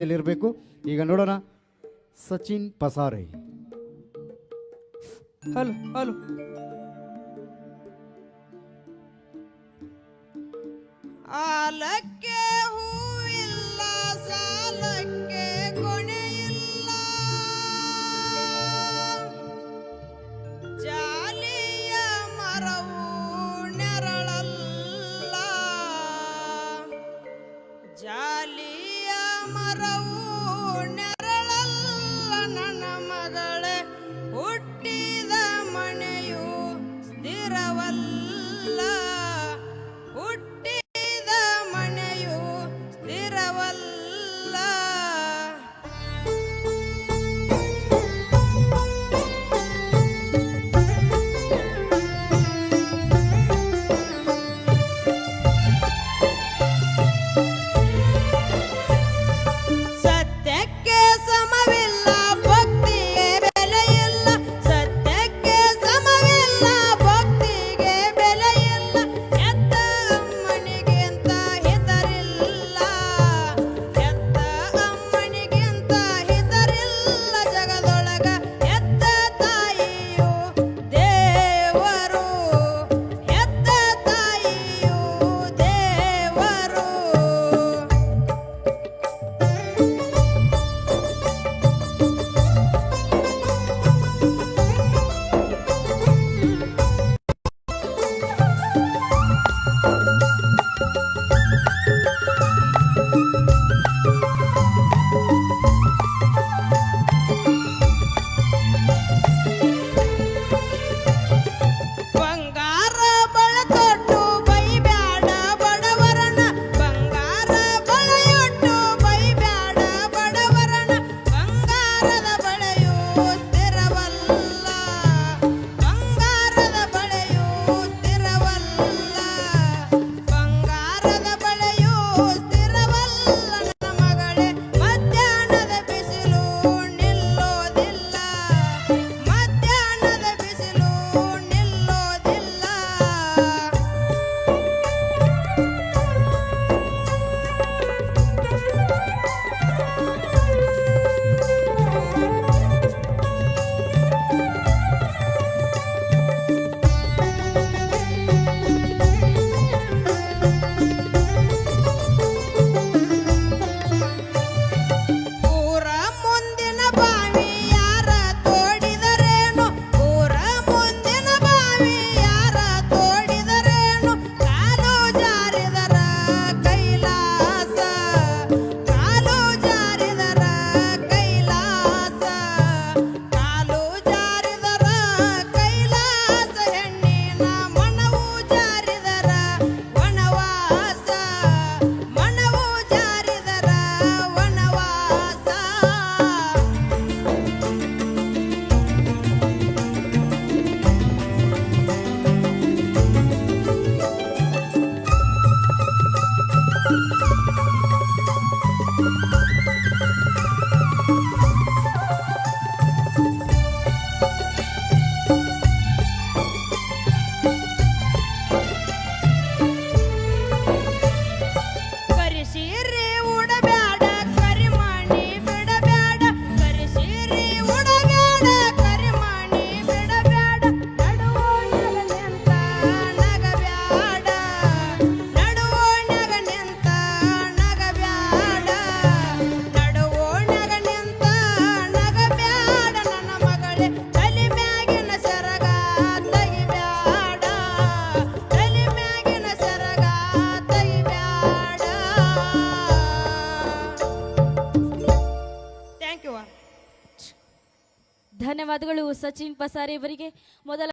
ಇರಬೇಕು. ಈಗ ನೋಡೋಣ ಸಚಿನ್ ಪಸಾರೆ. ಹಲೋ ಹಲೋ ಆಲಕ್ಕೆ ಹೂವಿಲ್ಲ ಸಾಲಕ್ಕೆ ಕೊನೆಯಿಲ್ಲ ಜಾಲಿಯ ಮರವು ನೆರಳಲ್ಲ ಜಾಲಿಯ ಮರವು ನೆರಳಲ್ಲ ನನ್ನ ಮಗಳೇ ಹುಟ್ಟಿದ ಮನೆಯು ಸ್ಥಿರವಲ್ಲ ಹುಟ್ಟಿದ ಮನೆಯು ಸ್ಥಿರವಲ್ಲ ಸತ್ಯಕ್ಕೆ ಸಮವಿಲ್ಲ ಭಕ್ತಿಗೆ ಬೆಲೆಯಿಲ್ಲ ಸತ್ಯಕ್ಕೆ ಸಮವಿಲ್ಲ ಭಕ್ತಿಗೆ ಬೆಲೆಯಿಲ್ಲ ಎತ್ತ ಅಮ್ಮನಿಗಿಂತ ಹೆದರಿಲ್ಲ ಎತ್ತ ಅಮ್ಮನಿಗಿಂತ ಹೆದರಿಲ್ಲ ಜಗದೊಳಗ ಎತ್ತ ತಾಯಿಯು ದೇವರು ಎತ್ತ ತಾಯಿಯು ದೇವರು ಬಂಗಾರ ಬಳತೊಟ್ಟು ಬೈಬ್ಯಾಡ ಬಡವರನ ಬಂಗಾರ ಬಳೆಯೊಟ್ಟು ಬೈಬ್ಯಾಡ ಬಡವರನ ಬಂಗಾರದ ಬಳೆಯು ಸ್ಥಿರವಲ್ಲ ಬಂಗಾರದ ಬಳೆಯು ಸ್ಥಿರವಲ್ಲ ಬಂಗಾರದ ಬಳೆಯು ಸ್ಥಿರವಲ್ಲ ನನ್ನ ಮಗಳೇ ಮಧ್ಯಾಹ್ನದ ಬಿಸಿಲು ನಿಲ್ಲೋದಿಲ್ಲ ಮಧ್ಯಾಹ್ನದ ಬಿಸಿಲು ನಿಲ್ಲೋದಿಲ್ಲ ಊರ ಮುಂದಿನ ಬಾವಿ ಯಾರ ತೋಡಿದರೇನು ಊರ ಮುಂದಿನ ಬಾವಿ ಯಾರ ತೋಡಿದರೇನು ಕಾಲು ಜಾರಿದರ ಕೈಲಾಸ ಕಾಲು ಜಾರಿದರ ಕೈಲಾಸ ಕಾಲು ಜಾರಿದರ ಕೈಲಾಸ ಹೆಣ್ಣಿನ ಮನವು ಜಾರಿದರ ವನವಾಸ ಮನವು ಜಾರಿದರ ವನವಾಸ ಕರಿಸೀರೆ ಉಡಬ್ಯಾಡ ಕರಿಮಣಿ ಬಿಡಬ್ಯಾಡ ಕರಿಸೀರೆ ಉಡಬ್ಯಾಡ ಕರಿಮಣಿ ಬಿಡಬ್ಯಾಡ ನಡುವೋಣಗ ನಿಂತ ನಗಬ್ಯಾಡ ನಡುವೋಣಗ ನಿಂತ ನಗಬ್ಯಾಡ ನಡುವೋಣಗ ನಿಂತ ನಗಬ್ಯಾಡ ನನ್ನ ಮಗಳೇ ತಲೆ ಮ್ಯಾಗಿನ ಸರಗ ತೆಗಿಬ್ಯಾಡ ತಲೆ ಮ್ಯಾಗಿನ ಸರಗ ತೆಗಿಬ್ಯಾಡ ಥ್ಯಾಂಕ್ ಯು ಧನ್ಯವಾದಗಳು ಸಚಿನ್ ಪಸಾರೆ ಅವರಿಗೆ. ಮೊದಲ